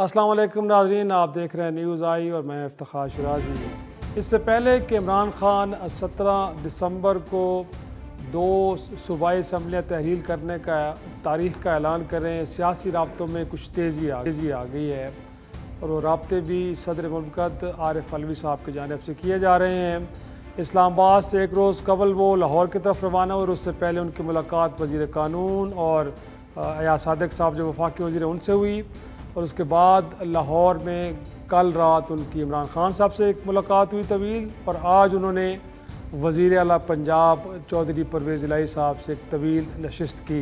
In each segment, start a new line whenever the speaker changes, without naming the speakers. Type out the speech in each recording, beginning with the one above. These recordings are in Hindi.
अस्सलाम वालेकुम नाज़रीन, आप देख रहे हैं न्यूज़ आई और मैं इफ्तिखार शिराजी। इससे पहले कि इमरान खान 17 दिसंबर को 2 सूबाई असम्बलियाँ तहलील करने का तारीख़ का ऐलान करें, सियासी राब्तों में कुछ तेज़ी आ गई है और वो राब्ते भी सदर मुमलकत आरिफ अलवी साहब की जानिब से किए जा रहे हैं। इस्लामाबाद से एक रोज़ कबल वो लाहौर की तरफ रवाना और उससे पहले उनकी मुलाकात वज़ीर कानून और अयाज सादिक साहब जो वफाकी वज़ीर उनसे हुई और उसके बाद लाहौर में कल रात उनकी इमरान खान साहब से एक मुलाकात हुई तवील और आज उन्होंने वज़ीर आला पंजाब चौधरी परवेज़ इलाही साहब से एक तवील नशिस्त की।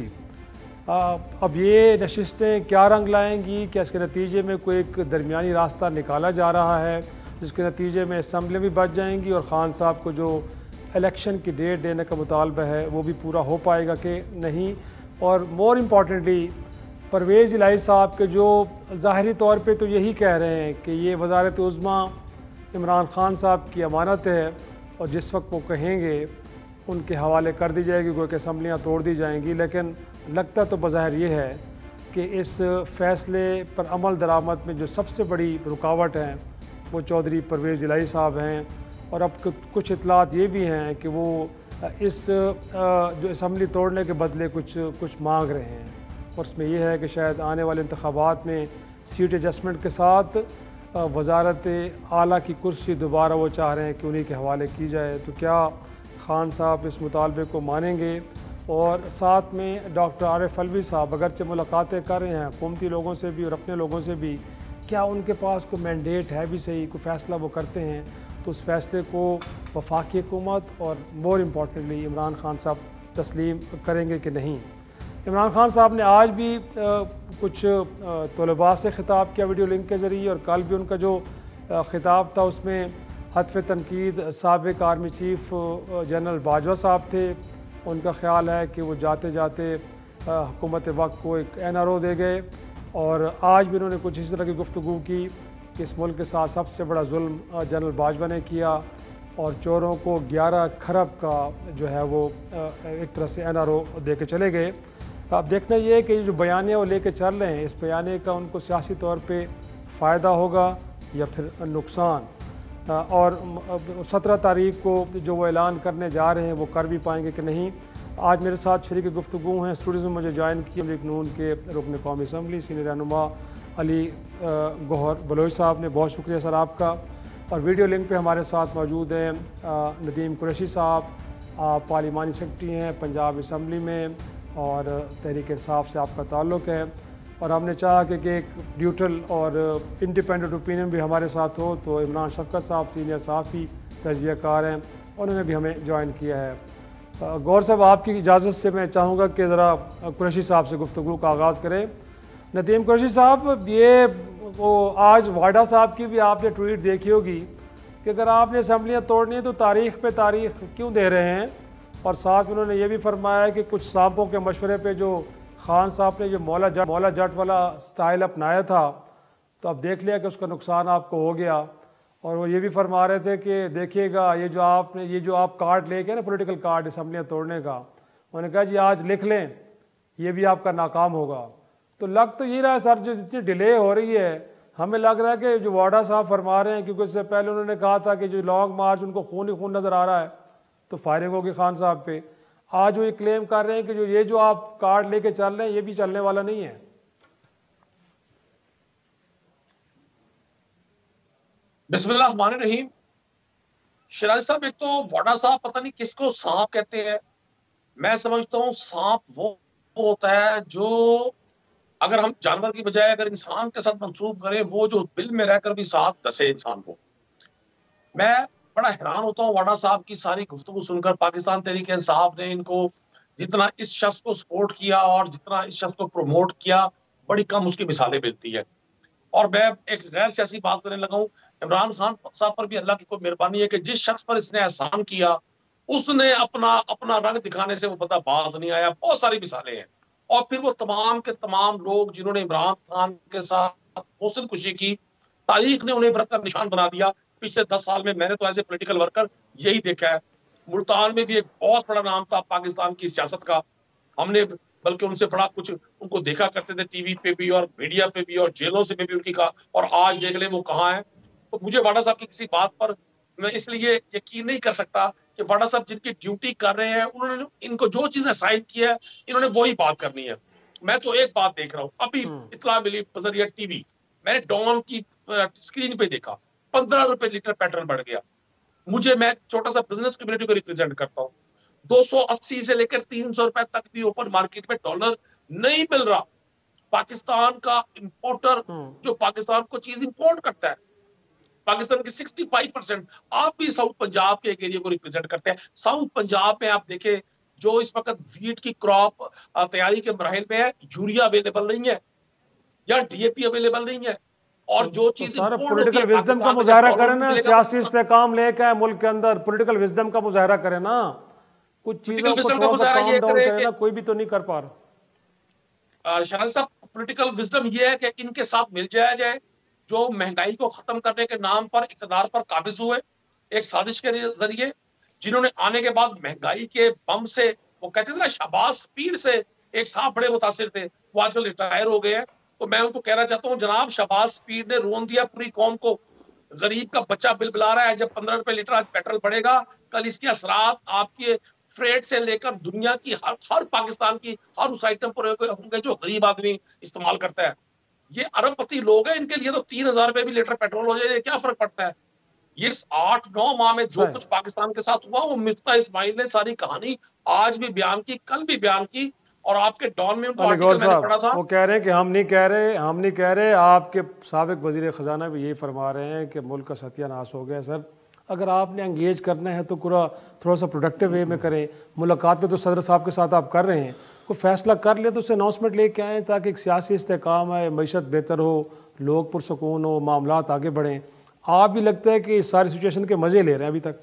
अब ये नशिस्तें क्या रंग लाएंगी, क्या इसके नतीजे में कोई एक दरमियानी रास्ता निकाला जा रहा है जिसके नतीजे में असम्बली भी बच जाएंगी और ख़ान साहब को जो इलेक्शन की डेट देने का मुतालबा है वो भी पूरा हो पाएगा कि नहीं। और मोर इम्पॉर्टेंटली परवेज़ इलाही साहब के जो ज़ाहरी तौर पे तो यही कह रहे हैं कि ये वज़ारत उज़्मा इमरान खान साहब की अमानत है और जिस वक्त वो कहेंगे उनके हवाले कर दी जाएगी, कोई असम्बलियाँ तोड़ दी जाएंगी, लेकिन लगता तो बज़ाहिर ये है कि इस फ़ैसले पर अमल दरामद में जो सबसे बड़ी रुकावट है वो चौधरी परवेज़ इलाही साहब हैं। और अब कुछ इतलात ये भी हैं कि वो इस जो असम्बली तोड़ने के बदले कुछ मांग रहे हैं और उसमें यह है कि शायद आने वाले इंतखाबात में सीट एडजस्टमेंट के साथ वज़ारत आला की कुर्सी दोबारा वो चाह रहे हैं कि उन्हीं के हवाले की जाए। तो क्या ख़ान साहब इस मुतालबे को मानेंगे? और साथ में डॉक्टर आरिफ अलवी साहब अगरचे मुलाकातें कर रहे हैं हुकूमती लोगों से भी और अपने लोगों से भी, क्या उनके पास कोई मैंडेट है भी सही, कोई फ़ैसला वो करते हैं तो उस फैसले को वफाकी हुकूमत और मोर इम्पॉर्टेंटली इमरान खान साहब तस्लीम करेंगे कि नहीं। इमरान खान साहब ने आज भी कुछ तलबा से ख़िताब किया वीडियो लिंक के ज़रिए और कल भी उनका जो ख़िताब था उसमें हत्फ तनकीद साबिक़ आर्मी चीफ़ जनरल बाजवा साहब थे। उनका ख़्याल है कि वो जाते जाते हुकूमत वक्त को एक NRO दे गए और आज भी उन्होंने कुछ इस तरह की गुफ्तगू की कि इस मुल्क के साथ सबसे बड़ा जुल्म जनरल बाजवा ने किया और चोरों को 11 खरब का जो है वो एक तरह से NRO दे के चले गए। अब देखना ये है कि जो बयानिया वो लेके चल रहे हैं, इस बयाने का उनको सियासी तौर पे फ़ायदा होगा या फिर नुकसान। और 17 तारीख को जो वो ऐलान करने जा रहे हैं वो कर भी पाएंगे कि नहीं। आज मेरे साथ शरीक गुफ्तगू हैं, स्टूडियो में मुझे ज्वाइन किया लीग नून के रुकन कौमी असम्बली सीनियर रहनुमा अली गौहर बलोच साहब ने, बहुत शुक्रिया सर आपका। और वीडियो लिंक पे हमारे साथ मौजूद हैं नदीम कुरैशी साहब, आप पार्लिमानी सेक्रेटरी हैं पंजाब असम्बली में और तहरीक इंसाफ से आपका ताल्लुक़ है और हमने चाहा कि एक न्यूट्रल और इंडिपेंडेंट ओपिनियन भी हमारे साथ हो, तो इमरान शफकत साहब सीनियर सहाफ़ी तजज़ियाकार हैं, उन्होंने भी हमें ज्वाइन किया है। गौर साहब, आपकी इजाज़त से मैं चाहूँगा कि ज़रा कुरैशी साहब से गुफ्तगू का आगाज़ करें। नदीम कुरैशी साहब, ये वो आज वाडा साहब की भी आपने ट्वीट देखी होगी कि अगर आपने असम्बलियाँ तोड़नी है तो तारीख़ पे तारीख़ क्यों दे रहे हैं, और साथ में उन्होंने ये भी फरमाया है कि कुछ सांपों के मशवरे पे जो खान साहब ने जो मौला जट वाला स्टाइल अपनाया था तो अब देख लिया कि उसका नुकसान आपको हो गया। और वो ये भी फरमा रहे थे कि देखिएगा ये जो आप कार्ड लेके ना पॉलिटिकल कार्ड असम्बलियाँ तोड़ने का, उन्होंने कहा जी आज लिख लें, ये भी आपका नाकाम होगा। तो लग तो ये रहा है सर, जो इतनी डिले हो रही है हमें लग रहा है कि जो वाडा साहब फरमा रहे हैं, क्योंकि उससे पहले उन्होंने कहा था कि जो लॉन्ग मार्च उनको खून ही खून नज़र आ रहा है तो फायरिंग होगी खान साहब पे। आज वो ये क्लेम कर रहे हैं कि ये जो आप कार्ड लेके चल रहे हैं ये भी चलने वाला नहीं है।
बिस्मिल्लाहिर्रहमानिर्रहीम। शिराज साहब, एक तो वाडा साहब पता नहीं किसको सांप कहते हैं। मैं समझता हूँ सांप वो होता है जो अगर हम जानवर की बजाय अगर इंसान के साथ मंसूब करें, वो जो बिल में रहकर भी साथ दसे इंसान को। मैं बड़ा हैरान होता हूँ वाडा साहब की सारी गुफ्तगू सुनकर। पाकिस्तान तहरीक इंसाफ ने इनको जितना इस शख्स को सपोर्ट किया और जितना इस शख्स को प्रमोट किया, बड़ी कम उसकी मिसालें मिलती है। और मैं एक गैर सियासी बात करने लगा हूँ, इमरान खान साहब पर भी अल्लाह की कोई मेहरबानी है कि जिस शख्स पर इसने एहसान किया उसने अपना अपना रंग दिखाने से वो बंदा बाज नहीं आया। बहुत सारी मिसालें हैं। और फिर वो तमाम के तमाम लोग जिन्होंने इमरान खान के साथ हौसल खुशी की, तारीख ने उन्हें इबरत का निशान बना दिया। पिछले 10 साल में मैंने तो एज ए पोलिटिकल वर्कर यही देखा है। मुल्तान में भी एक बहुत बड़ा नाम था पाकिस्तान की सियासत का। हमने बल्कि उनसे बड़ा कुछ उनको देखा करते थे टीवी पे भी और मीडिया पे भी और जेलों से भी उनकी कहा, और आज देख ले वो कहाँ है। तो मुझे वाडा साहब की किसी बात पर मैं इसलिए यकीन नहीं कर सकता कि वाडा साहब जिनकी ड्यूटी कर रहे हैं, उन्होंने इनको जो चीजें साइन की है, इन्होंने वही बात करनी है। मैं तो एक बात देख रहा हूँ, अभी इतला मिली बजरिया टीवी, मैंने डॉन की स्क्रीन पे देखा, 15 रुपए लीटर पेट्रोल बढ़ गया। मुझे, मैं छोटा सा बिजनेस कम्युनिटी को रिप्रेजेंट करता हूँ, 280 से लेकर 300 रुपए तक भी ओपन मार्केट में डॉलर नहीं मिल रहा। पाकिस्तान का इंपोर्टर जो पाकिस्तान को चीज इंपोर्ट करता है, पाकिस्तान की 65%, आप भी साउथ पंजाब के एक एरिया को रिप्रेजेंट करते हैं। साउथ पंजाब में आप देखें, जो इस वक्त वीट की क्रॉप तैयारी के मराहिल में है, यूरिया अवेलेबल नहीं है या डीएपी अवेलेबल नहीं है, और जो चीज
सारा पॉलिटिकल विजडम का मुजाहरा करें ना, सियासी इस्तेकाम लेके आए मुल्क के अंदर, पॉलिटिकल विजडम का मुजाहरा करें ना, कुछ चीजों को थोड़ा सा काम डाउन करें ना, कोई भी तो नहीं कर पा रहा।
शहनाज साहब, पॉलिटिकल विजडम ये है कि इनके साथ मिल जाया जाए, जो महंगाई को खत्म करने के नाम पर इक़्तिदार पर काबिज हुए एक साजिश के जरिए, जिन्होंने आने के बाद महंगाई के बम से, वो कहते थे ना शहबाज पीर से एक साहब बड़े मुतासिर थे, वो आजकल रिटायर हो गए हैं। तो मैं उनको कहना चाहता हूँ, जनाब शहबाज पीर ने रोन दिया पूरी कौम को। गरीब का बच्चा बिल बिला रहा है, जब 15 रुपए लीटर आज पेट्रोल बढ़ेगा, कल इसके असरात आपके फ्रेट से लेकर दुनिया की हर पाकिस्तान की हर उस आइटम पर होंगे जो गरीब आदमी इस्तेमाल करता है। ये अरबपति लोग हैं, इनके लिए तो 3000 रुपए भी लीटर पेट्रोल हो जाए, क्या फर्क पड़ता है। ये 8-9 माह में जो कुछ पाकिस्तान के साथ हुआ, वो मिफ्ता इस्माइल ने सारी कहानी आज भी बयान की, कल भी बयान की, और आपके डॉन में उनको आर्टिकल मैंने पढ़ा था।
वो कह रहे हैं कि हम नहीं कह रहे, आपके साबिक वजीर खजाना भी यही फरमा रहे हैं कि मुल्क का सत्यानाश हो गया। सर, अगर आपने एंगेज करना है तो थोड़ा सा प्रोडक्टिव वे में करें। मुलाकातें तो सदर साहब के साथ आप कर रहे हैं, कोई फैसला कर ले तो उसे अनाउंसमेंट लेके आएँ, ताकि एक सियासी इस्तेकाम है, मईशत बेहतर हो, लोग पुरसकून हो, मामलात आगे बढ़ें। आप भी लगता है कि इस सारी सिचुएशन के मज़े ले रहे हैं अभी तक।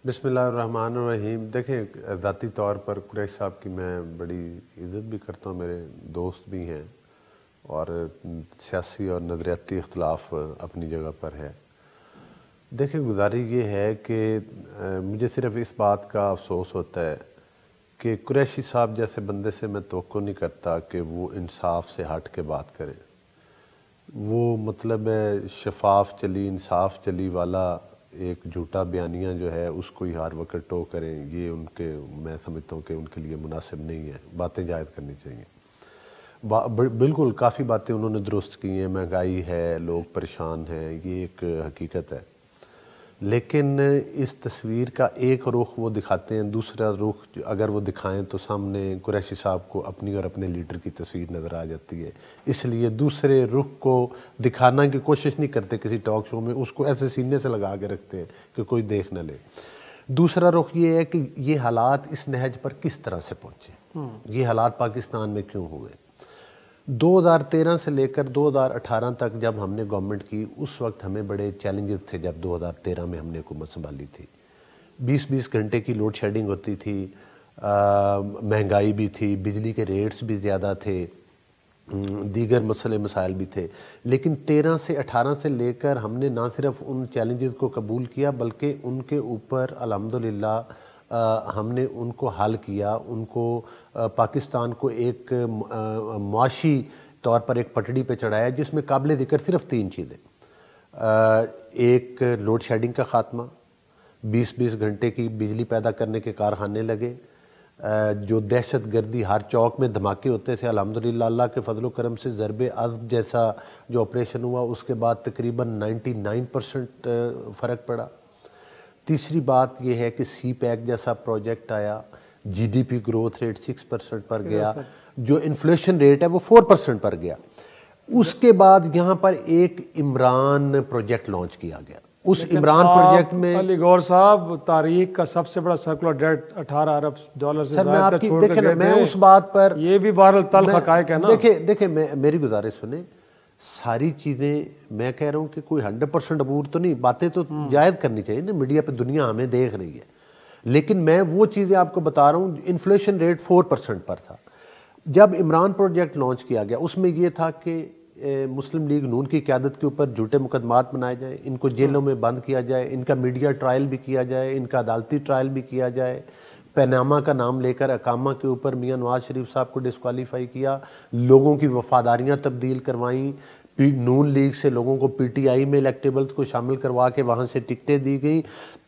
बिस्मिल्लाहिर्रहमानिर्रहीम। देखें, ज़ाती तौर पर कुरैश साहब की मैं बड़ी इज़्ज़त भी करता हूँ, मेरे दोस्त भी हैं, और सियासी और नज़रियाती इख्तलाफ अपनी जगह पर है। देखें, गुजारी ये है कि मुझे सिर्फ़ इस बात का अफसोस होता है कि कुरैशी साहब जैसे बंदे से मैं तवक्को नहीं करता कि वो इंसाफ से हट के बात करें। वो मतलब शफाफ चली, इंसाफ चली वाला एक झूठा बयानिया जो है, उसको ही हर वक्त टो करें, ये उनके, मैं समझता हूँ कि उनके लिए मुनासिब नहीं है। बातें जायज़ करनी चाहिए। बिल्कुल काफ़ी बातें उन्होंने दुरुस्त की हैं, महंगाई है, लोग परेशान हैं, ये एक हकीकत है। लेकिन इस तस्वीर का एक रुख वो दिखाते हैं, दूसरा रुख अगर वो दिखाएं तो सामने कुरैशी साहब को अपनी और अपने लीडर की तस्वीर नज़र आ जाती है। इसलिए दूसरे रुख को दिखाना की कोशिश नहीं करते किसी टॉक शो में, उसको ऐसे सीने से लगा के रखते हैं कि कोई देख न ले। दूसरा रुख ये है कि ये हालात इस नहज पर किस तरह से पहुँचे, ये हालात पाकिस्तान में क्यों हुए। 2013 से लेकर 2018 तक जब हमने गवर्नमेंट की, उस वक्त हमें बड़े चैलेंजेस थे। जब 2013 में हमने हुकूमत संभाली थी, 20-20 घंटे की लोड शेडिंग होती थी, महंगाई भी थी, बिजली के रेट्स भी ज़्यादा थे, दीगर मसले मसाइल भी थे। लेकिन 13 से 18 से लेकर हमने ना सिर्फ उन चैलेंजेस को कबूल किया, बल्कि उनके ऊपर अल्हम्दुलिल्लाह हमने उनको हल किया। उनको पाकिस्तान को एक मुआशी तौर पर एक पटड़ी पे चढ़ाया, जिसमें काबिल ज़िक्र सिर्फ 3 चीज़ें। एक, लोड शेडिंग का ख़ात्मा, 20-20 घंटे की बिजली पैदा करने के कारखाने लगे। जो दहशत गर्दी, हर चौक में धमाके होते थे, अल्हम्दुलिल्लाह अल्लाह के फजल करम से ज़रबे अज़ब जैसा जो ऑपरेशन हुआ, उसके बाद तकरीबन 99% फ़र्क पड़ा। तीसरी बात यह है कि सी पैक जैसा प्रोजेक्ट आया, जीडीपी ग्रोथ रेट 6% पर गया, जो इन्फ्लेशन रेट है वो 4% पर गया। उसके बाद यहाँ पर एक इमरान प्रोजेक्ट लॉन्च किया गया। उस इमरान प्रोजेक्ट में
अली गौर साहब, तारीख का सबसे बड़ा सर्कुलर डेट $18 अरब से ज़्यादा का छोड़ के गए।
मैं उस बात पर,
ये भी बहरहाल तल्ख हक़ाइक़ है ना।
देखिए मेरी गुजारिश सुने, सारी चीज़ें मैं कह रहा हूँ कि कोई 100% अबूर तो नहीं, बातें तो जायज़ करनी चाहिए ना, मीडिया पे दुनिया हमें देख रही है। लेकिन मैं वो चीज़ें आपको बता रहा हूँ, इन्फ्लेशन रेट 4% पर था। जब इमरान प्रोजेक्ट लॉन्च किया गया, उसमें यह था कि मुस्लिम लीग नून की क़यादत के ऊपर झूठे मुकदमात बनाए जाए, इनको जेलों में बंद किया जाए, इनका मीडिया ट्रायल भी किया जाए, इनका अदालती ट्रायल भी किया जाए, पनामा का नाम लेकर अकामा के ऊपर मियां नवाज शरीफ साहब को डिस्क्वालीफाई किया, लोगों की वफादारियां तब्दील करवाई, नून लीग से लोगों को पीटीआई में इलेक्टेबल्स को शामिल करवा के वहाँ से टिकटें दी गई,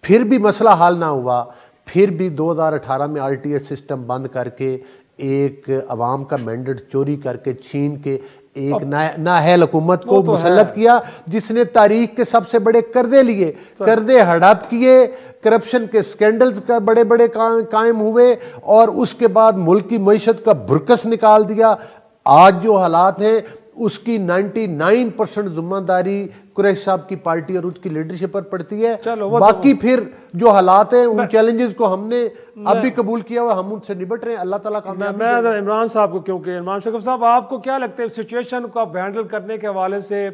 फिर भी मसला हल ना हुआ। फिर भी 2018 में आरटीएस सिस्टम बंद करके, एक अवाम का मैंडेट चोरी करके, छीन के एक नाअहल हुकूमत को मुसल्लत किया, जिसने तारीख के सबसे बड़े कर्जे लिए, कर्जे हड़प किए, करप्शन के स्कैंडल्स का बड़े बड़े कायम हुए और उसके बाद मुल्क की मईशत का भुरकस निकाल दिया। आज जो हालात हैं उसकी 99% जिम्मेदारी कुरैशी साहब की पार्टी और उसकी लीडरशिप पर पड़ती है। बाकी फिर जो हालात हैं, उन चैलेंजेस को हमने अब भी कबूल किया हुआ, हम उनसे निपट रहे हैं। अल्लाह ताला का।
मैं जरा इमरान साहब को, क्योंकि इमरान शरीफ साहब, आपको क्या लगता है सिचुएशन को आप हैंडल करने के हवाले से,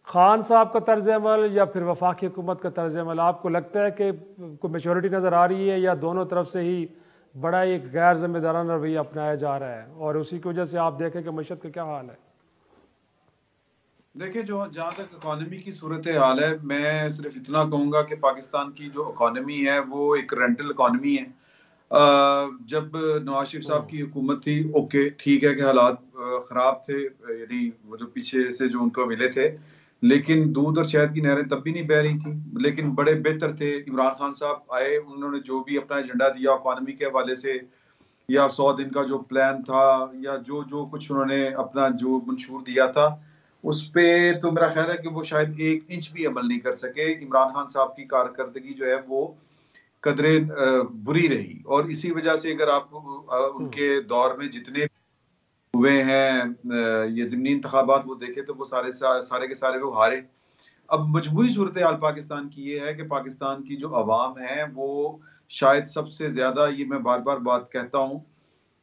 खान साहब का तर्ज अमल या फिर वफाकी हुकूमत का तर्ज अमल, आपको लगता है कि कोई मेचोरिटी नज़र आ रही है या दोनों तरफ से ही बड़ा एक गैर जिम्मेदाराना रवैया अपनाया जा रहा है और उसी की वजह से आप देखें कि मईशत का क्या हाल है?
देखिए, जो जहाँ तक इकोनॉमी की सूरत हाल है, मैं सिर्फ इतना कहूँगा कि पाकिस्तान की जो इकोनॉमी है वो एक रेंटल इकोनॉमी है। जब नवाज शरीफ साहब की हुकूमत थी, ओके ठीक है कि हालात ख़राब थे, यानी वो जो पीछे से जो उनको मिले थे, लेकिन दूध और शहद की नहरें तब भी नहीं बह रही थी, लेकिन बड़े बेहतर थे। इमरान खान साहब आए, उन्होंने जो भी अपना एजेंडा दिया इकोनॉमी के हवाले से, या 100 दिन का जो प्लान था, या जो जो कुछ उन्होंने अपना जो मंशूर दिया था, उस पे तो मेरा ख्याल है कि वो शायद 1 इंच भी अमल नहीं कर सके। इमरान खान साहब की कारकर्दगी जो है वो कदरे बुरी रही, और इसी वजह से अगर आप उनके दौर में जितने हुए हैं ये ज़िमनी इंतखाबात वो देखे तो वो सारे के सारे वो हारे। अब मजबूरी सूरत हाल पाकिस्तान की ये है कि पाकिस्तान की जो अवाम है वो शायद सबसे ज्यादा, ये मैं बार बार बात कहता हूँ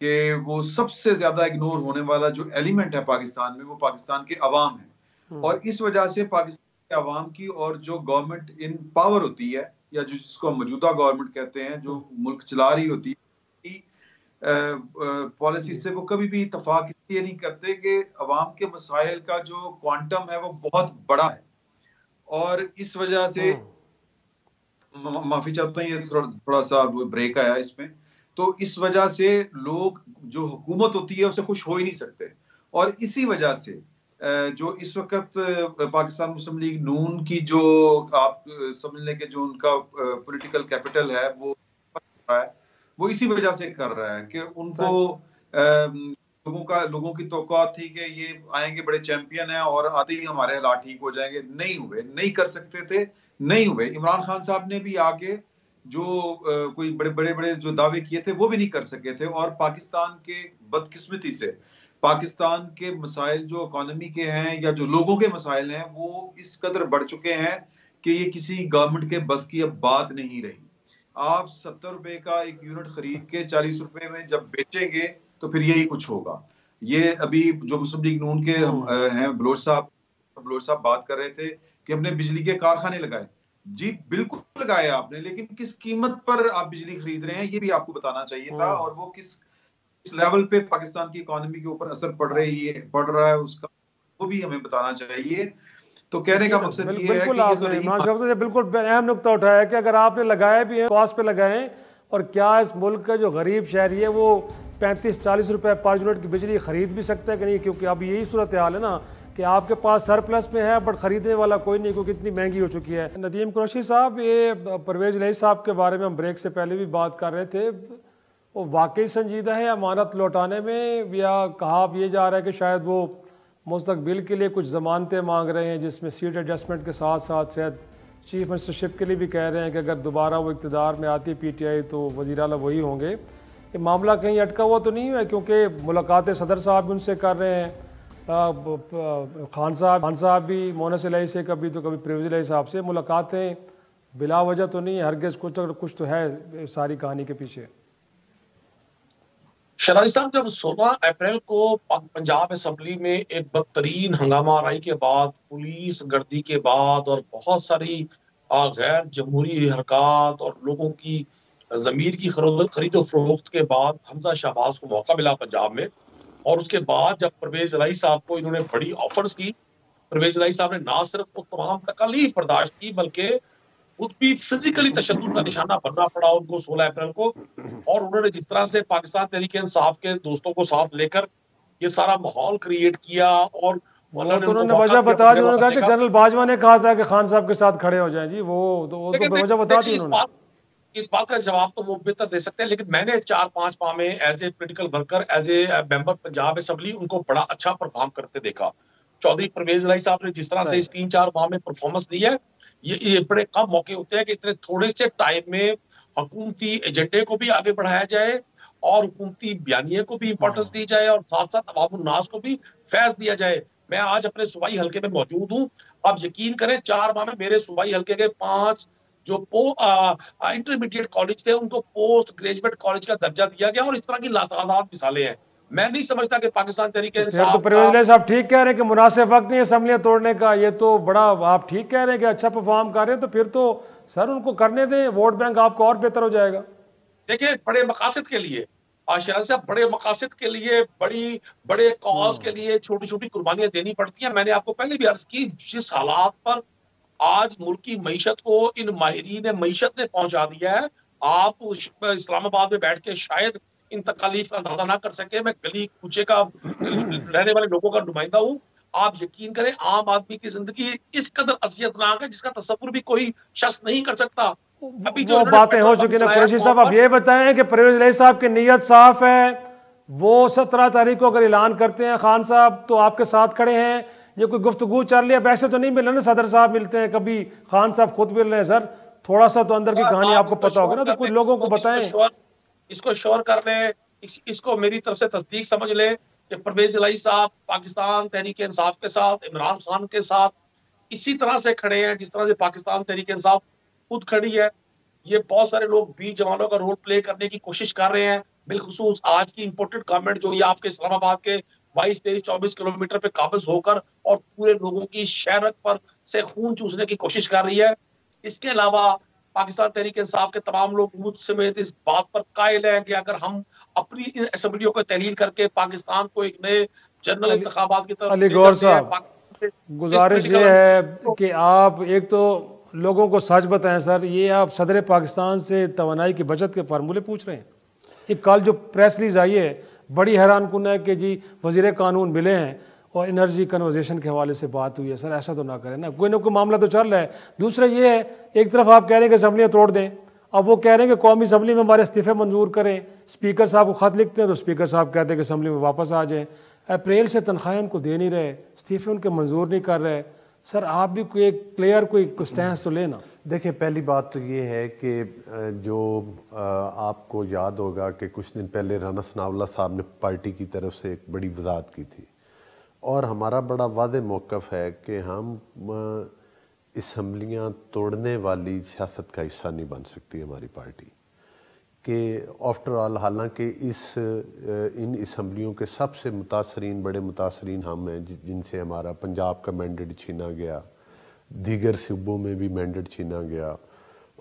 कि वो सबसे ज्यादा इग्नोर होने वाला जो एलिमेंट है पाकिस्तान में, वो पाकिस्तान के अवाम है। और इस वजह से पाकिस्तान के अवाम की, और जो गवर्नमेंट इन पावर होती है, या जिसको मौजूदा गवर्नमेंट कहते हैं, जो मुल्क चला रही होती है, पॉलिसी से वो कभी भी इत्तेफाक इसलिए नहीं करते कि अवाम के मसाइल का जो क्वांटम है वो बहुत बड़ा है। और इस वजह से माफी चाहता हूँ, ये थोड़ा सा ब्रेक आया इसमें, तो इस वजह से लोग, जो हुकूमत होती है उससे खुश हो ही नहीं सकते। और इसी वजह से जो इस वक्त पाकिस्तान मुस्लिम लीग नून की जो आप समझ लें कि जो उनका पॉलिटिकल कैपिटल है वो इसी वजह से कर रहा है कि उनको लोगों की तौक़ात थी कि ये आएंगे बड़े चैंपियन हैं और आते ही हमारे हालात ठीक हो जाएंगे। नहीं हुए, नहीं कर सकते थे, नहीं हुए। इमरान खान साहब ने भी आगे जो कोई बड़े जो दावे किए थे वो भी नहीं कर सके थे। और पाकिस्तान के बदकिस्मती से पाकिस्तान के मसाइल जो इकोनॉमी के हैं या जो लोगों के मसाइल हैं वो इस कदर बढ़ चुके हैं कि ये किसी गवर्नमेंट के बस की अब बात नहीं रही। आप 70 रुपए का एक यूनिट खरीद के 40 रुपए में जब बेचेंगे तो फिर यही कुछ होगा। ये अभी जो मुस्लिम लीग नून के हैं बलोच साहब बात कर रहे थे कि हमने बिजली के कारखाने लगाए। जी बिल्कुल लगाए आपने, लेकिन किस कीमत पर आप बिजली खरीद रहे हैं ये भी आपको बताना चाहिए था। और वो किस लेवल पे पाकिस्तान की इकोनॉमी के ऊपर असर पड़ रहा है उसका वो भी हमें बताना चाहिए। तो कहने का मकसद ये है कि
आपने बिल्कुल अहम नुकता उठाया कि अगर आपने लगाए भी हैं पास पे लगाएं, और क्या इस मुल्क का जो गरीब शहरी है वो 35-40 रुपए पर यूनिट की बिजली खरीद भी सकता है कि नहीं? क्योंकि अब यही सूरत हाल है ना कि आपके पास सरप्लस में है बट खरीदने वाला कोई नहीं, क्योंकि इतनी महंगी हो चुकी है। नदीम कुरैशी साहब, ये परवेज इलाही साहब के बारे में हम ब्रेक से पहले भी बात कर रहे थे, वो वाकई संजीदा है अमानत लौटाने में, या कहा ये जा रहा है कि शायद वो मुस्तकबिल के लिए कुछ ज़मानतें मांग रहे हैं जिसमें सीट एडजस्टमेंट के साथ साथ शायद चीफ मिनिस्टरशिप के लिए भी कह रहे हैं कि अगर दोबारा वो इक़्तिदार में आती पीटीआई तो वज़ीर आला वही होंगे। ये मामला कहीं अटका हुआ तो नहीं है? क्योंकि मुलाकातें सदर साहब भी उनसे कर रहे हैं, खान साहब भी मोनस इलाही से, कभी तो कभी परवेज इलाही साहब से। मुलाकातें बिला वजह तो नहीं, हरगिज़ कुछ तो है सारी कहानी के पीछे।
शराजी साहब, जब 16 अप्रैल को पंजाब असम्बली में एक बदतरीन हंगामा आराई के बाद, पुलिस गर्दी के बाद और बहुत सारी गैर जमहूरी हरकत और लोगों की ज़मीर की खरीदो फरोख्त के बाद हमजा शहबाज को मौका मिला पंजाब में, और उसके बाद जब परवेज इलाही साहब को इन्होंने बड़ी ऑफर्स की, परवेज इलाही साहब ने ना सिर्फ वो तमाम तकलीफ बर्दाश्त की बल्कि खुद भी फिजिकली तशद्दुद का निशाना बनना पड़ा उनको 16 अप्रैल को। और उन्होंने जिस तरह से पाकिस्तान तहरीक इंसाफ के दोस्तों को साथ लेकर ये सारा माहौल क्रिएट किया, और
वो तो उन्होंने वजह बता दी, उन्होंने कहा कि जनरल बाजवा ने कहा था कि खान साहब के साथ खड़े हो जाएं जी, वो तो वजह बता दी उन्होंने।
इस बात का जवाब तो वो बेहतर दे सकते हैं, लेकिन मैंने 4-5 माह में as a political worker, as a member Punjab assembly उनको बड़ा अच्छा परफॉर्म करते देखा। चौधरी परवेज इलाही साहब ने जिस तरह से इस 3-4 माह में परफॉर्मेंस दी है, ये बड़े कम मौके होते हैं कि इतने थोड़े से टाइम में हुकूमती एजेंडे को भी आगे बढ़ाया जाए और हुकूमती बयानिए को भी इंपॉर्टेंस दी जाए और साथ साथ अवामुन नास को भी फैज दिया जाए। मैं आज अपने सूबाई हल्के में मौजूद हूँ। आप यकीन करें 4 माह में मेरे सूबाई हल्के के 5 जो इंटरमीडिएट कॉलेज थे उनको पोस्ट ग्रेजुएट कॉलेज का दर्जा दिया गया, और इस तरह की लातादाद मिसालें हैं। मैं नहीं समझता कि पाकिस्तान तहरीक इंसाफ
तो परवेज इलाही साहब ठीक कह रहे हैं कि मुनासिब वक्त नहीं असेंबलियां तोड़ने का, ये तो बड़ा आप ठीक कह रहे हैं कि अच्छा परफॉर्म कर रहे हैं, तो फिर तो सर उनको करने दें, वोट बैंक आपका और बेहतर हो जाएगा।
देखिए बड़े मकासद के लिए शहजाद साहब, बड़े मकासद के लिए, बड़े कॉज के लिए छोटी छोटी कुर्बानियां देनी पड़ती हैं। मैंने आपको पहले भी अर्ज की, जिस हालात पर आज मुल्क की मईशत को इन माहिरीन मईशत ने पहुंचा दिया है, आप इस्लामाबाद में बैठ के शायद इन तकालीफ का अंदाजा ना कर सके। मैं गली कूचे का रहने वाले लोगों का नुमाइंदा हूँ। आप यकीन करें आम आदमी की जिंदगी इस कदर असियतनाक है जिसका तस्वुर भी कोई शख्स नहीं कर सकता।
अभी जो बातें हो चुकी हैं कुरैशी साहब, आप ये बताएं कि परवेज इलाही साहब की नीयत साफ है, वो 17 तारीख को अगर ऐलान करते हैं खान साहब तो आपके साथ खड़े हैं, ये कोई गुफ्तगू चल रही है? वैसे तो नहीं मिल रहे ना, सदर साहब मिलते हैं, कभी खान साहब खुद मिल रहे हैं। सर थोड़ा सा तो अंदर की कहानी आपको पता होगा ना, तो कुछ लोगों को बताएं।
इसको श्योर कर लें, इसको मेरी तरफ से तस्दीक समझ लें कि परवेज इलाही साहब पाकिस्तान तहरीक इंसाफ के साथ, इमरान खान के साथ इसी तरह से खड़े हैं जिस तरह से पाकिस्तान तहरीक इंसाफ खुद खड़ी है। ये बहुत सारे लोग भी जवानों का रोल प्ले करने की कोशिश कर रहे हैं, बिलखुसूस आज की इंपोर्टेड गवर्नमेंट जो ये आपके इस्लामाबाद के 22-23-24 किलोमीटर पे काबिज होकर और पूरे लोगों की शहरत पर से खून चूसने की कोशिश कर रही है। इसके अलावा पाकिस्तान तहरीक इंसाफ के तमाम लोग मुझ समेत इस बात पर कायल हैं कि अगर हम अपनी इन असेंबलियों को तहलील करके पाकिस्तान को एक नए जनरल इंतखाबात की तरफ
अली गौर साहब, गुजारिश ये है कि आप एक तो लोगों को सच बताएं सर, ये आप सदर पाकिस्तान से तवानाई की बचत के फार्मूले पूछ रहे हैं? कि कल जो प्रेस रिलीज आई है बड़ी हैरान कुन है कि जी वजीर कानून मिले हैं और एनर्जी कन्वर्जेशन के हवाले से बात हुई है। सर ऐसा तो ना करें ना, कोई ना कोई मामला तो चल रहा है। दूसरा ये है, एक तरफ आप कह रहे हैं कि असम्बलियाँ तोड़ दें, अब वो कह रहे हैं कि कौमी असम्बली में हमारे इस्तीफे मंजूर करें। स्पीकर साहब को ख़त लिखते हैं तो स्पीकर साहब कहते हैं कि असम्बली में वापस आ जाएँ। अप्रैल से तनख्वाहें उनको दे नहीं रहे, इस्तीफे उनके मंजूर नहीं कर रहे। सर आप भी कोई क्लियर कोई स्टैंड तो लेना।
देखिए पहली बात तो ये है कि जो आपको याद होगा कि कुछ दिन पहले राना सनाउल्लाह साहब ने पार्टी की तरफ से एक बड़ी वजाहत की थी, और हमारा बड़ा वादे मौक़िफ़ है कि हम असम्बलियाँ तोड़ने वाली सियासत का हिस्सा नहीं बन सकती हमारी पार्टी। कि आफ्टर ऑल हालांकि इन असम्बलियों के सबसे मुतासरीन बड़े मुतासरीन हम हैं, जिनसे हमारा पंजाब का मैंडेट छीना गया, दीगर सूबों में भी मैंडेट छीना गया,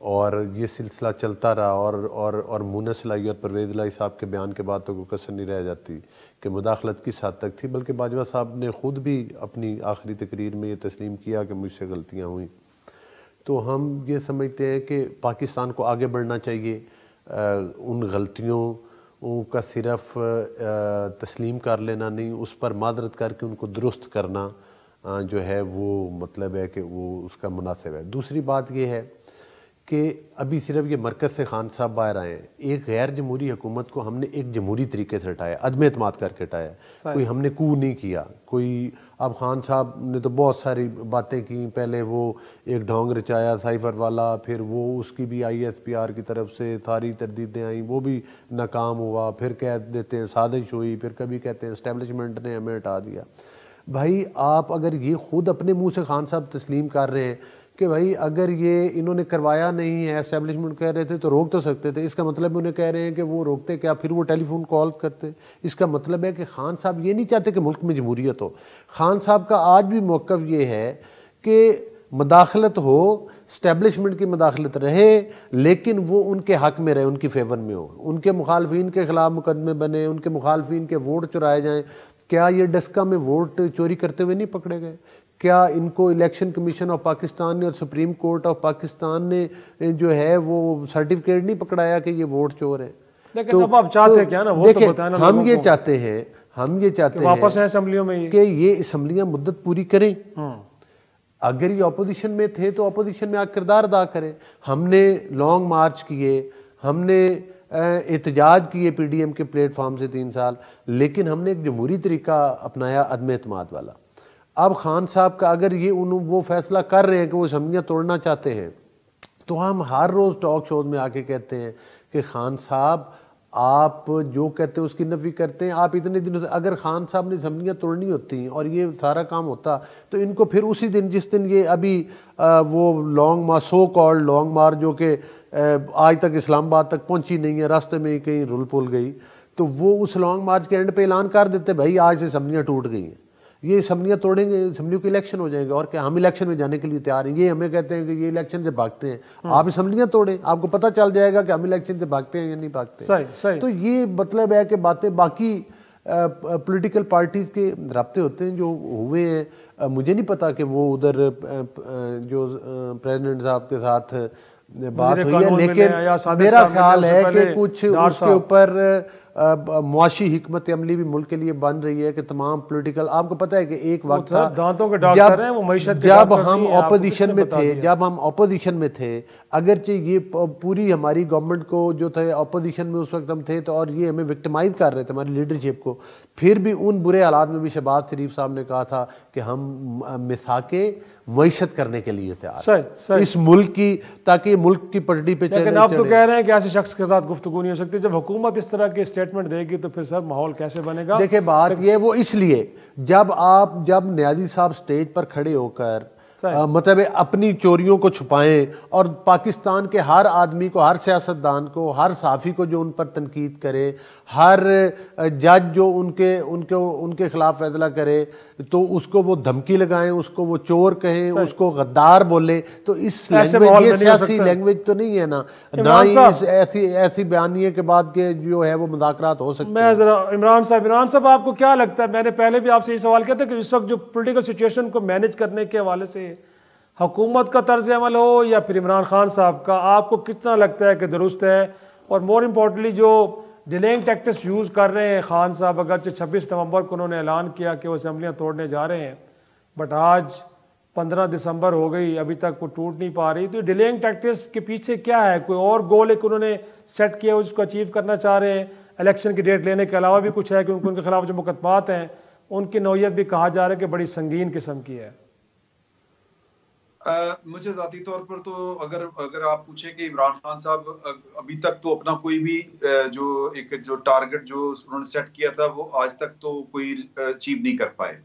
और ये सिलसिला चलता रहा। और मुनस इलाही और परवेज इलाही साहब के बयान के बाद तो कोई कसर नहीं रह जाती कि मुदाखलत किस हद तक थी, बल्कि बाजवा साहब ने ख़ुद भी अपनी आखिरी तकरीर में ये तस्लीम किया कि मुझसे गलतियाँ हुई। तो हम ये समझते हैं कि पाकिस्तान को आगे बढ़ना चाहिए, उन गलतियों का सिर्फ तस्लीम कर लेना नहीं, उस पर मादरत करके उनको दुरुस्त करना जो है वो मतलब है कि वो उसका मुनासिब है। दूसरी बात ये है कि अभी सिर्फ ये मरकज़ से खान साहब बाहर आए हैं, एक गैर जमहूरी हुकूमत को हमने एक जमहूरी तरीके से हटाया, अदम एतमाद करके हटाया, कोई हमने कू नहीं किया कोई। अब खान साहब ने तो बहुत सारी बातें की, पहले वो एक ढोंग रचाया साइफर वाला, फिर वो उसकी भी ISPR की तरफ से सारी तरदीदें आई, वो भी नाकाम हुआ, फिर कह देते हैं साजिश हुई, फिर कभी कहते हैं इस्टेब्लिशमेंट ने हमें हटा दिया। भाई आप अगर ये ख़ुद अपने मुँह से खान साहब तस्लीम कर रहे हैं कि भाई अगर ये इन्होंने करवाया नहीं है, एस्टेब्लिशमेंट कह रहे थे तो रोक तो सकते थे, इसका मतलब उन्हें कह रहे हैं कि वो रोकते क्या, फिर वो टेलीफोन कॉल करते। इसका मतलब है कि खान साहब ये नहीं चाहते कि मुल्क में जमहूरियत हो। खान साहब का आज भी मौक़िफ़ ये है कि मदाखलत हो, इस्टेब्लिशमेंट की मदाखलत रहे, लेकिन वो उनके हक़ में रहे, उनकी फेवर में हो, उनके मुखालफिन के ख़िलाफ़ मुकदमे बने, उनके मुखालफिन के वोट चुराए जाएँ। क्या ये डस्का में वोट चोरी करते हुए नहीं पकड़े गए? क्या इनको इलेक्शन कमीशन ऑफ पाकिस्तान ने और सुप्रीम कोर्ट ऑफ पाकिस्तान ने जो है वो सर्टिफिकेट नहीं पकड़ाया कि ये वोट चोर है?
लेकिन
तो
अब आप चाहते क्या ना, वो तो बताएं ना
हम
लोगों
ये
को
चाहते हैं, हम ये चाहते हैं
वापस हैं असेंबलियों में
कि ये असेंबलियां मुद्दत पूरी करें। अगर ये अपोजिशन में थे तो अपोजिशन में आकर किरदार अदा करें। हमने लॉन्ग मार्च किए, हमने एहतजाज किए पीडीएम के प्लेटफॉर्म से 3 साल, लेकिन हमने एक जमहूरी तरीका अपनाया अदम एतमाद वाला। अब खान साहब का अगर ये वो फैसला कर रहे हैं कि वो असेंबलियां तोड़ना चाहते हैं, तो हम हर रोज़ टॉक शोज में आके कहते हैं कि खान साहब आप जो कहते हैं उसकी नफी करते हैं। आप इतने दिनों से, अगर खान साहब ने असेंबलियां तोड़नी होती और ये सारा काम होता तो इनको फिर उसी दिन, जिस दिन ये अभी वो लॉन्ग मार्च, सो कॉल्ड लॉन्ग मार्च जो कि आज तक इस्लामाबाद तक पहुंची नहीं है, रास्ते में ही कहीं रुल पुल गई, तो वो उस लॉन्ग मार्च के एंड पे ऐलान कर देते भाई आज से असेंबलियां टूट गई हैं, ये असेंबलियां तोड़ेंगे, असेंबलियों के इलेक्शन हो जाएंगे, और क्या हम इलेक्शन में जाने के लिए तैयार हैं। ये हमें कहते हैं कि ये इलेक्शन से भागते हैं, आप असेंबलियां तोड़ें, आपको पता चल जाएगा कि हम इलेक्शन से भागते हैं या नहीं भागते।
सही। तो
ये मतलब है कि बातें बाकी पॉलिटिकल पार्टीज के रब्ते होते हैं जो हुए हैं। मुझे नहीं पता कि वो उधर जो प्रेसिडेंट साहब के साथ बात हुई है, लेकिन मेरा ख्याल है कि कुछ उसके ऊपर मुआशी हिकमत अमली भी मुल्क के लिए बन रही है कि तमाम पॉलिटिकल, आपको पता है कि एक वक्त था
दांतों के डॉक्टर हैं वो मईशत के
जब
डॉक्टर
हम
नहीं है,
ऑपोजिशन में थे, जब हम ऑपोजिशन में थे, अगरचे ये पूरी हमारी गवर्नमेंट को जो थे ऑपोजिशन में उस वक्त हम थे तो, और ये हमें विक्टिमाइज कर रहे थे हमारी लीडरशिप को, फिर भी उन बुरे हालात में भी शहबाज शरीफ साहब ने कहा था कि हम मिसाके मईशत करने के लिए तैयार इस मुल्क की, ताकि मुल्क की पटड़ी पे चले।
लेकिन आप तो कह रहे हैं कि ऐसे शख्स के साथ गुफ्तगू नहीं हो सकती। जब हुकूमत इस तरह के स्टेटमेंट देगी तो फिर सर माहौल कैसे बनेगा?
देखिए बात ये वो इसलिए जब न्याजी साहब स्टेज पर खड़े होकर मतलब अपनी चोरियों को छुपाएं और पाकिस्तान के हर आदमी को, हर सियासतदान को, हर साफ़ी को जो उन पर तनकीद करे, हर जज जो उनके खिलाफ फैसला करे तो उसको वो धमकी लगाएं, उसको वो चोर कहें, उसको गद्दार बोले, तो इस लैंग्वेज, ये सियासी लैंग्वेज तो नहीं है ना ही इस ऐसी बयानिए के बाद के जो है वो मुज़ाकरात हो सकते हैं।
मैं जरा इमरान साहब आपको क्या लगता है, मैंने पहले भी आपसे ये सवाल किया था कि इस वक्त जो पोलिटिकल सिचुएशन को मैनेज करने के हवाले से हुकूमत का तर्ज अमल हो या फिर इमरान खान साहब का, आपको कितना लगता है कि दुरुस्त है? और मोर इम्पोर्टेंटली जो डिलेइंग टैक्टिक्स यूज़ कर रहे हैं खान साहब, अगरचे 26 नवंबर को उन्होंने ऐलान किया कि वो असेंबलियाँ तोड़ने जा रहे हैं, बट आज 15 दिसंबर हो गई, अभी तक वो टूट नहीं पा रही, तो डिलेइंग टैक्टिक्स के पीछे क्या है? कोई और गोल एक उन्होंने सेट किया उसको अचीव करना चाह रहे हैं? इलेक्शन की डेट लेने के अलावा भी कुछ है कि उनके खिलाफ जो मुकदमात हैं उनकी नौयत भी कहा जा रहा है कि बड़ी संगीन किस्म की है।
मुझे ज़ाती तौर पर तो अगर आप पूछे कि इमरान खान साहब अभी तक तो अपना कोई भी जो टारगेट जो उन्होंने सेट किया था वो आज तक तो कोई अचीव नहीं कर पाए,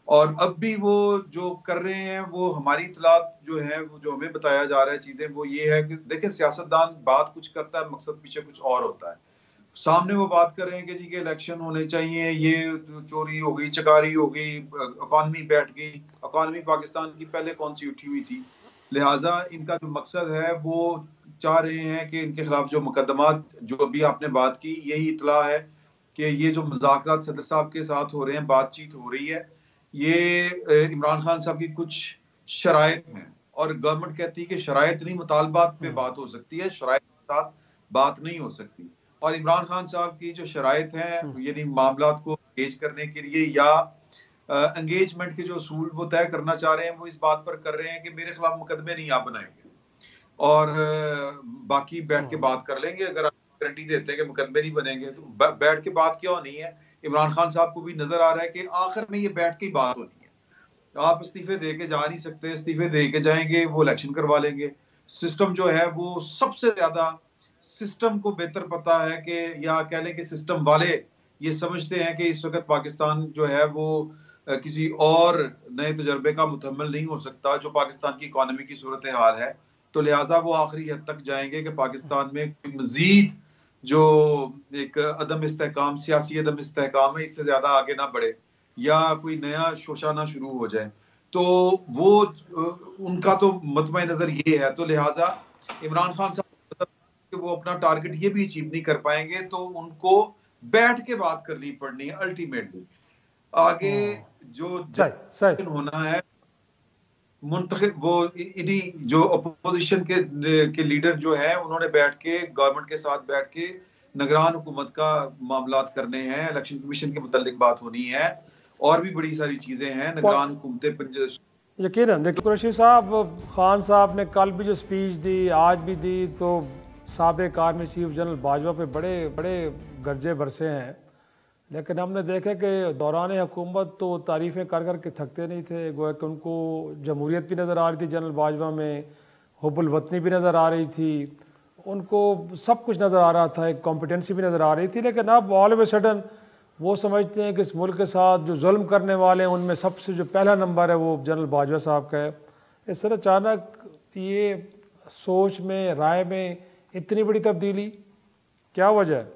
और अब भी वो जो कर रहे हैं वो हमारी इतलात जो है वो जो हमें बताया जा रहा है चीजें वो ये है कि देखिए सियासतदान बात कुछ करता है, मकसद पीछे कुछ और होता है। सामने वो बात कर रहे हैं कि जी के इलेक्शन होने चाहिए, ये चोरी हो गई, चकारी हो गई, इकॉनमी बैठ गई, इकॉनमी पाकिस्तान की पहले कौन सी उठी हुई थी, लिहाजा इनका जो मकसद है वो चाह रहे हैं कि इनके खिलाफ जो मुकदमात जो अभी आपने बात की, यही इतला है कि ये जो मुज़ाकरात सदर साहब के साथ हो रहे हैं, बातचीत हो रही है, ये इमरान खान साहब की कुछ शराइत हैं और गवर्नमेंट कहती है कि शराइत नहीं, मुतालबात पे बात हो सकती है, शराइत के साथ बात नहीं हो सकती। और इमरान खान साहब की जो शराइत हैं यानी मामलात को एंगेज करने के लिए या एंगेजमेंट के जो असूल वो तय करना चाह रहे हैं वो इस बात पर कर रहे हैं कि मेरे खिलाफ मुकदमे नहीं आप बनाएंगे और बाकी बैठ के बात कर लेंगे। अगर आप गारंटी देते हैं कि मुकदमे नहीं बनेंगे तो बैठ के बात क्यों नहीं है? इमरान खान साहब को भी नजर आ रहा है कि आखिर में ये बैठ के ही बात होनी है। आप इस्तीफे दे के जा नहीं सकते, इस्तीफे दे के जाएंगे वो इलेक्शन करवा लेंगे। सिस्टम जो है वो सबसे ज्यादा सिस्टम को बेहतर पता है कि या कह लें कि सिस्टम वाले ये समझते हैं कि इस वक्त पाकिस्तान जो है वो किसी और नए तजर्बे का मुतहम्मिल नहीं हो सकता जो पाकिस्तान की इकॉनमी की सूरत हाल है, तो लिहाजा वो आखिरी हद तक जाएंगे कि पाकिस्तान में कोई मजीद जो एक अदम इस्तेहकाम, सियासी अदम इस्तेहकाम है, इससे ज्यादा आगे ना बढ़े या कोई नया शोशा ना शुरू हो जाए। तो वो उनका तो मतमे नजर ये है, तो लिहाजा इमरान खान साहब वो अपना टारगेट ये भी अचीव नहीं कर पाएंगे, तो उनको बैठ के बात करनी पड़नी है। अल्टीमेटली आगे जो होना है मुंतखब वो इन्हीं जो अपोजिशन के लीडर जो है उन्होंने बैठ के गवर्नमेंट के साथ बैठ के निगरान हुकूमत का मामलात करने हैं, इलेक्शन कमीशन के मुतालिक बात होनी है, और भी बड़ी सारी चीजें हैं। निगरान हुकूमतें
यकीनन देखिए कुरैशी साहब, खान साहब ने कल भी जो स्पीच दी, आज भी दी, तो साबिक आर्मी चीफ जनरल बाजवा पे बड़े बड़े गर्जे बरसे हैं, लेकिन हमने देखा कि दौरान हुकूमत तो तारीफ़ें कर कर के थकते नहीं थे। गोया कि उनको जमहूरियत भी नज़र आ रही थी जनरल बाजवा में, हुब्बुल वतनी भी नज़र आ रही थी, उनको सब कुछ नज़र आ रहा था, एक कॉम्पिटेंसी भी नज़र आ रही थी। लेकिन अब ऑल ऑफ ए सडन वो समझते हैं कि इस मुल्क के साथ जो जुल्म करने वाले हैं उनमें सबसे जो पहला नंबर है वो जनरल बाजवा साहब का है। इस तरह अचानक ये सोच में, राय में इतनी बड़ी तब्दीली, क्या वजह है?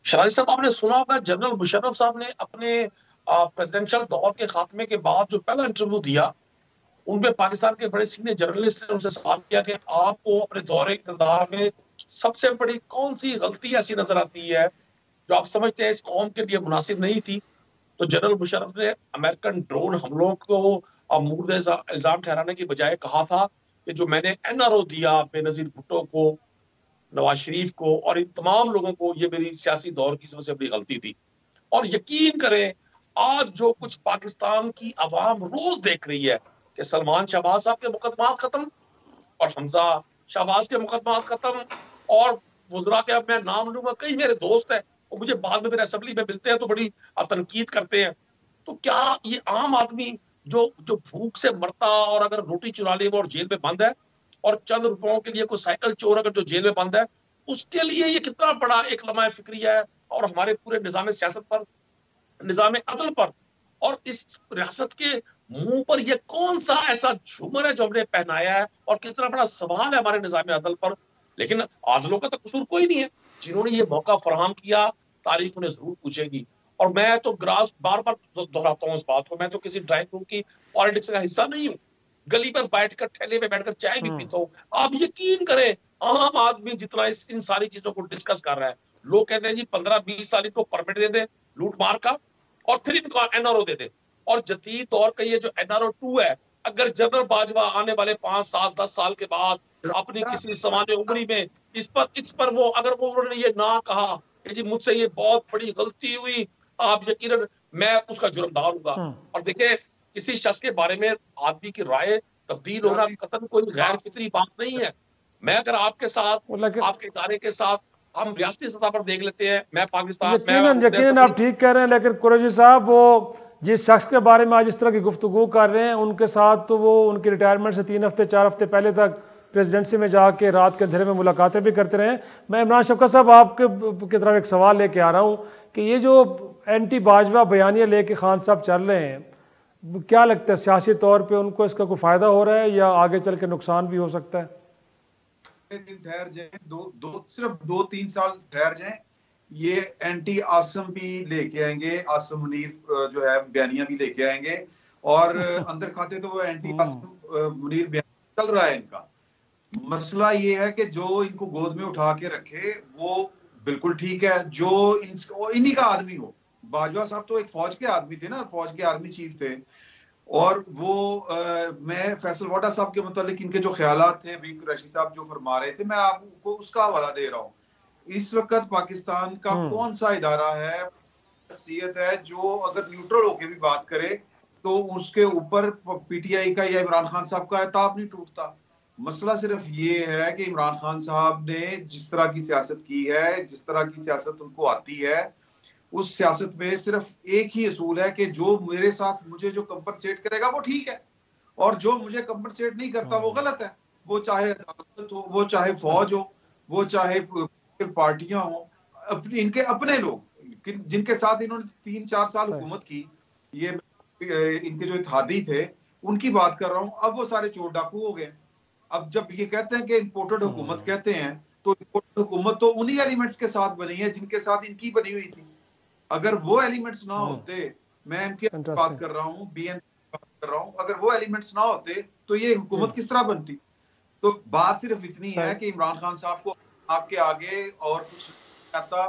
शराजी साहब, आपने सुना होगा जनरल मुशर्रफ साहब ने अपने प्रेसिडेंशियल दौर के खात्मे के बाद जो पहला इंटरव्यू दिया, उनमें पाकिस्तान के बड़े सीनियर जर्नलिस्ट ने उनसे सवाल किया कि आपको अपने दौरे इक़्तिदार में सबसे बड़ी कौन सी गलती ऐसी नजर आती है जो आप समझते हैं इस कौम के लिए मुनासिब नहीं थी? तो जनरल मुशर्रफ ने अमेरिकन ड्रोन हमलों को मूर्द इल्जाम ठहराने की बजाय कहा था कि जो मैंने एनआरओ दिया बेनजीर भुट्टो को, नवाज शरीफ को और इन तमाम लोगों को, ये मेरी सियासी दौर की सबसे बड़ी गलती थी। और यकीन करें, आज जो कुछ पाकिस्तान की आवाम रोज देख रही है कि सलमान शहबाज साहब के मुकदमात खत्म और हमजा शहबाज के मुकदमात खत्म, और वुज़रा के अब मैं नाम लूंगा, कई मेरे दोस्त हैं और मुझे बाद में मेरे असेंबली में मिलते हैं तो बड़ी तनकीद करते हैं। तो क्या ये आम आदमी जो जो भूख से मरता और अगर रोटी चुरा ले वो और जेल में बंद है, और चंद रुपयों के लिए कोई साइकिल चोर अगर जो जेल में बंद है, उसके लिए ये कितना बड़ा एक लम्हा फिक्रिया है और हमारे पूरे निजाम सियासत पर, निजाम अदल पर, और इस रियासत के मुंह पर ये कौन सा ऐसा झूमर है जो हमने पहनाया है, और कितना बड़ा सवाल है हमारे निजाम अदल पर। लेकिन आदलों का तो कसूर कोई नहीं है, जिन्होंने ये मौका फराहम किया तारीख उन्हें जरूर पूछेगी। और मैं तो बार बार दोहराता हूँ इस बात को, मैं तो किसी ड्राइंग रूम की पॉलिटिक्स का हिस्सा नहीं हूँ, गली पर बैठकर ठेले पे बैठकर चाय भी पीता हूँ। आप यकीन करें, आम आदमी जितना इन सारी चीजों को डिस्कस कर रहा है, लोग कहते हैं जी 15-20 साल इनको परमिट दे दे लूट मार का और फिर इनको एनआरओ दे दे। और जदीद दौर का ये जो एनआरओ 2 है, अगर जनरल बाजवा आने वाले 5 साल 10 साल के बाद अपनी किसी समाज उम्री में इस पर वो अगर वो उन्होंने ये ना कहा कि जी मुझसे ये बहुत बड़ी गलती हुई, आप यकीनन मैं उसका जुर्मदार होगा। और देखिए, किसी शख्स के बारे में आदमी की राय तब्दील होना कतई कोई गैर फितरी बात नहीं है। मैं अगर आपके साथ, आपके इदारे के साथ हम रियासती सतह पर देख लेते हैं, मैं पाकिस्तान
यकीनन आप ठीक कह रहे हैं, लेकिन कुरैशी साहब वो जिस शख्स के बारे में आज इस तरह की गुफ्तगू कर रहे हैं उनके साथ तो वो उनकी रिटायरमेंट से 3 हफ्ते 4 हफ्ते पहले तक प्रेसिडेंसी में जाके रात के अंधेरे में मुलाकातें भी करते रहे। मैं इमरान शफकत साहब आपके की तरफ एक सवाल लेके आ रहा हूँ कि ये जो एंटी बाजवा बयानिया लेके खान साहब चल रहे हैं, क्या लगता है सियासी तौर पे उनको इसका कोई फायदा हो रहा है या आगे चल के नुकसान भी हो सकता है?
ठहर जाए, सिर्फ 2-3 साल ठहर जाएं, ये एंटी आसम भी लेके आएंगे, आसम मुनीर जो है बयानिया भी लेके आएंगे, और अंदर खाते तो वो एंटी आसम मुनीर बयानिया चल रहा है इनका। मसला ये है कि जो इनको गोद में उठा के रखे वो बिल्कुल ठीक है, जो इन्हीं का आदमी हो। बाजवा साहब तो एक फौज के आदमी थे ना, फौज के आर्मी चीफ थे, और वो मैं फैसल वाडा साहब के मुतालिक इनके जो ख्यालात थे, अभी कुरैशी साहब जो फरमा रहे थे, मैं आपको उसका हवाला दे रहा हूँ। इस वक्त पाकिस्तान का कौन सा इदारा है, शख्सियत है जो अगर न्यूट्रल होके भी बात करे तो उसके ऊपर पीटीआई का या इमरान खान साहब का एताब नहीं टूटता। मसला सिर्फ ये है कि इमरान खान साहब ने जिस तरह की सियासत की है, जिस तरह की सियासत उनको आती है, उस सियासत में सिर्फ एक ही असूल है कि जो मेरे साथ मुझे जो कंपनसेट करेगा वो ठीक है, और जो मुझे कंपनसेट नहीं करता वो गलत है। वो चाहे अदालत हो, वो चाहे फौज हो, वो चाहे पार्टियां हो, इनके अपने लोग जिनके साथ इन्होंने 3-4 साल हुकूमत की, ये इनके जो इत्तेहादी थे उनकी बात कर रहा हूं। अब वो सारे चोर डाकू हो गए। अब जब ये कहते हैं कि इंपोर्टेड हुकूमत कहते हैं, तो इंपोर्टेड हुकूमत तो उन्हीं एलिमेंट्स के साथ बनी है जिनके साथ इनकी बनी हुई थी। अगर वो एलिमेंट्स ना होते, मैं एमके बात कर रहा हूँ, बीएन बात कर रहा हूँ, अगर वो एलिमेंट्स ना होते तो ये हुकूमत किस तरह बनती? तो बात सिर्फ इतनी है कि इमरान खान साहब को आपके आगे और कुछ आता,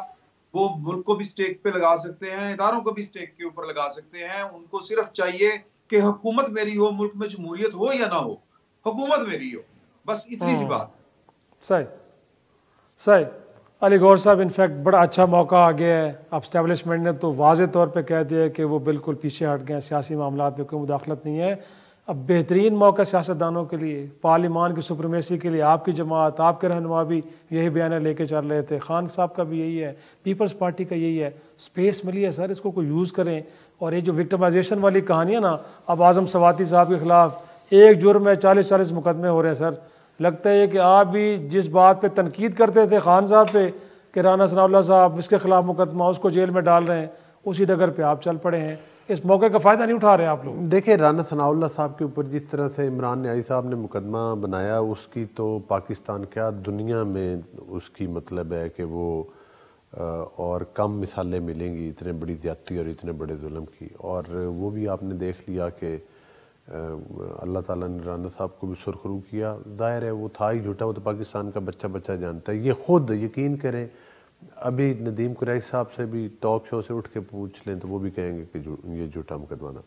वो मुल्क को भी स्टेक पे लगा सकते हैं, इदारों को भी स्टेक के ऊपर लगा सकते हैं। उनको सिर्फ चाहिए कि हुकूमत मेरी हो, मुल्क में जमहूरियत हो या ना हो, हुकूमत मेरी हो, बस इतनी सी बात।
सही सही। अली गौहर साहब, इनफैक्ट बड़ा अच्छा मौका आ गया है। अब स्टैब्लिशमेंट ने तो वाज़े तौर पे कह दिया है कि वो बिल्कुल पीछे हट गए, सियासी मामलात में कोई मुदाखलत नहीं है। अब बेहतरीन मौका सियासतदानों के लिए, पार्लिमान की सुप्रीमेसी के लिए, आपकी जमात, आपके रहनुमा भी यही बयान लेके चल रहे थे, खान साहब का भी यही है, पीपल्स पार्टी का यही है। स्पेस मिली है सर, इसको कोई यूज़ करें। और ये जो विक्टिमाइजेशन वाली कहानी है ना, अब आज़म सवाती साहब के ख़िलाफ़ एक जुर्म में 40-40 मुकदमे हो रहे हैं सर। लगता है कि आप भी जिस बात पे तनकीद करते थे खान साहब पे कि राना सनाउल्लाह साहब इसके खिलाफ मुकदमा, उसको जेल में डाल रहे हैं, उसी डगर पे आप चल पड़े हैं। इस मौके का फ़ायदा नहीं उठा रहे आप लोग।
देखिए, राना सनाउल्लाह साहब के ऊपर जिस तरह से इमरान न्याई साहब ने मुकदमा बनाया, उसकी तो पाकिस्तान क्या दुनिया में उसकी मतलब है कि वो और कम मिसालें मिलेंगी इतने बड़ी ज़्यादती और इतने बड़े जुल्म की। और वो भी आपने देख लिया कि अल्लाह ताला ने राना साहब को भी सुरखरू किया। ज़ाहिर है वो था ही झूठा, वो तो पाकिस्तान का बच्चा बच्चा जानता है। ये ख़ुद यकीन करें, अभी नदीम कुरैशी साहब से भी टॉक शो से उठ के पूछ लें तो वो भी कहेंगे कि ये झूठा मुकदमा था।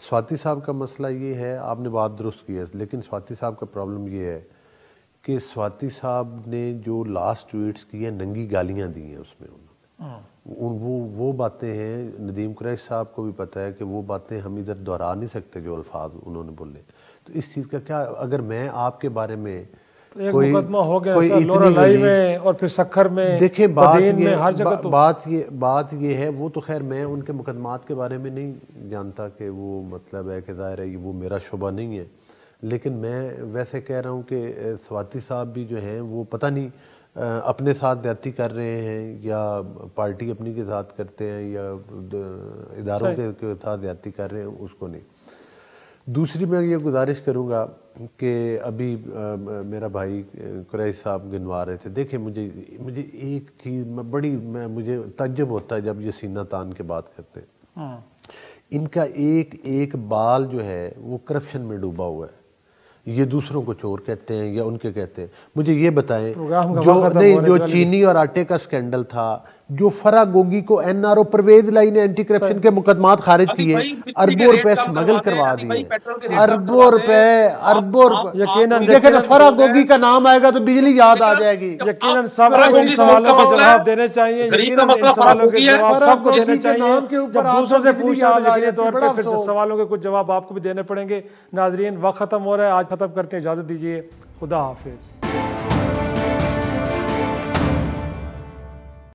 स्वाति साहब का मसला ये है, आपने बात दुरुस्त की है, लेकिन स्वाति साहब का प्रॉब्लम ये है कि स्वाति साहब ने जो लास्ट ट्वीट्स की है, नंगी गालियाँ दी हैं उसमें वो बातें हैं, नदीम कुरैशी साहब को भी पता है कि वो बातें हम इधर दोहरा नहीं सकते जो अल्फाज उन्होंने बोले। तो इस चीज़ का क्या, अगर मैं आपके बारे में
तो एक मुकदमा हो गया सर, लोरालाई में और फिर सखर में,
देखिए
हर जगह तो
बात ये है, वो तो खैर मैं उनके मुकदमात के बारे में नहीं जानता कि वो मतलब है कि ज़ाहिर है कि वो मेरा शुबा नहीं है, लेकिन मैं वैसे कह रहा हूँ कि स्वाति साहब भी जो हैं वो पता नहीं अपने साथ ज्यादती कर रहे हैं या पार्टी अपनी के साथ करते हैं या इदारों के साथ ज्यादती कर रहे हैं, उसको नहीं। दूसरी मैं ये गुजारिश करूँगा कि अभी मेरा भाई कुरैशी साहब गिनवा रहे थे। देखिए, मुझे एक चीज़ मुझे तज्जुब होता है जब ये सीना तान के बात करते हैं। इनका एक एक बाल जो है वो करप्शन में डूबा हुआ है। ये दूसरों को चोर कहते हैं या उनके कहते हैं। मुझे ये बताएं, जो चीनी और आटे का स्कैंडल था, जो फरा गोगी को एनआरओ परवेज लाई ने एंटी करप्शन के मुकदमात खारिज किए, अरबों रुपए स्मगल करवा दिए, अरबों रुपए।
यकीनन
देखें, फरा गोगी का नाम आएगा तो बिजली याद आ जाएगी।
यकीनन सवालों के जवाब देने चाहिए, सवालों के जवाब सबको देने चाहिए। जब दूसरों से पूछा तौर पर फिर सवालों के कुछ जवाब आपको भी देने पड़ेंगे। नाजरीन, वक्त खत्म हो रहा है, आज खत्म करते हैं, इजाजत दीजिए, खुदा हाफिज।